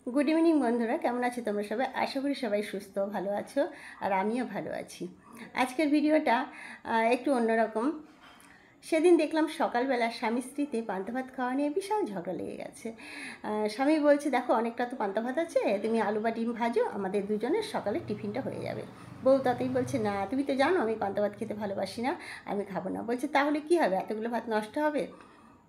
Good evening বন্ধুরা, কেমন আছো তোমরা সবাই? আশা করি সবাই সুস্থ ভালো আছো, আর আমিও ভালো আছি। আজকের ভিডিওটা একটু অন্যরকম। সেদিন দেখলাম সকালবেলা স্বামী স্ত্রীতে পান্তা ভাত খাওয়া নিয়ে বিশাল ঝগড়া লেগে গেছে। স্বামী বলছে, দেখো অনেকটা তো পান্তা ভাত আছে, তুমি আলু বা ডিম ভাজো, আমাদের দুজনের সকালে টিফিনটা হয়ে যাবে। বউ তাতেই বলছে, না তুমি তো জানো আমি পান্তা ভাত খেতে ভালোবাসি না, আমি খাবো না। বলছে, তাহলে কী হবে, এতগুলো ভাত নষ্ট হবে?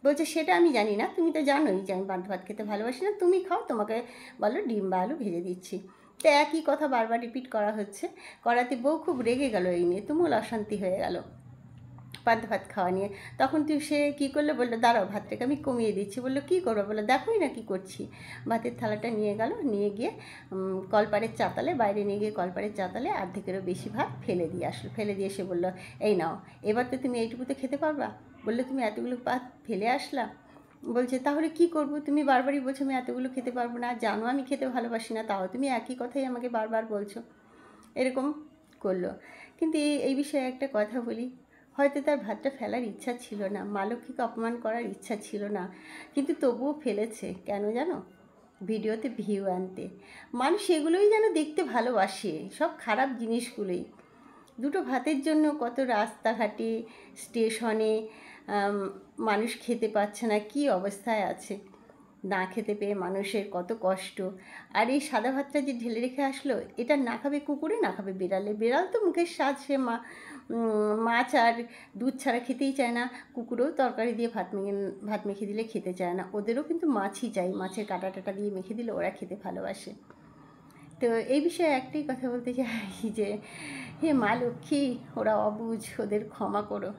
বলছে, সেটা আমি জানি না, তুমি তো জানোই যে আমি পান্তা ভাত খেতে ভালোবাসি না, তুমি খাও, তোমাকে বলো ডিম বা আলু ভেজে দিচ্ছি। তো একই কথা বারবার রিপিট করা হচ্ছে, করাতে বউ খুব রেগে গেল, এই নিয়ে তুমুল অশান্তি হয়ে গেল পান্তা ভাত খাওয়া নিয়ে। তখন সে কী করলো, বললো দাঁড়াও ভাতটাকে আমি কমিয়ে দিচ্ছি। বললো কী করবো? বললো দেখোই না কী করছি। ভাতের থালাটা নিয়ে গেল, নিয়ে গিয়ে কলপাড়ের চাতালে, বাইরে নিয়ে গিয়ে কলপাড়ের চাতালে অর্ধেকেরও বেশি ভাত ফেলে দিয়ে আসলো। ফেলে দিয়ে এসে বললো, এই নাও, এবার তো তুমি এইটুকুতে খেতে পারবা। বললো, তুমি এতগুলো ভাত ফেলে আসলা। বলছে, তাহলে কি করব? তুমি বারবারই বলছো আমি এতগুলো খেতে পারবো না, জানো আমি খেতে ভালোবাসি না, তাও তুমি একই কথাই আমাকে বারবার বলছো। এরকম করলো। কিন্তু এই বিষয়ে একটা কথা বলি, হয়তো তার ভাতটা ফেলার ইচ্ছা ছিল না, মা লক্ষ্মীকে অপমান করার ইচ্ছা ছিল না, কিন্তু তবুও ফেলেছে। কেন জানো? ভিডিওতে ভিউ আনতে। মানুষ এগুলোই যেন দেখতে ভালোবাসে, সব খারাপ জিনিসগুলোই। দুটো ভাতের জন্য কত রাস্তাঘাটে, স্টেশনে মানুষ খেতে পাচ্ছে না, কি অবস্থায় আছে। না খেতে পেয়ে মানুষের কত কষ্ট। আর এই সাদা ভাতটা যে ঢেলে রেখে আসলো, এটা না খাবে কুকুরে, না খাবে বিড়ালে। বিড়াল তো মুখের স্বাদ, সে মাছ আর দুধ ছাড়া খেতেই চায় না। কুকুরেও তরকারি দিয়ে ভাত মেখে দিলে খেতে চায় না, ওদেরও কিন্তু মাছই চাই, মাছের কাঁটা টাটা দিয়ে মেখে দিলে ওরা খেতে ভালোবাসে। তো এই বিষয়ে একটাই কথা বলতে চাই যে, হে মা লক্ষ্মী, ওরা অবুঝ, ওদের ক্ষমা করো,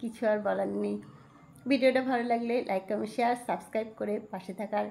কিছু আর বলার নেই। ভিডিওটা ভালো লাগলে লাইক কমেন্ট শেয়ার সাবস্ক্রাইব করে পাশে থাকার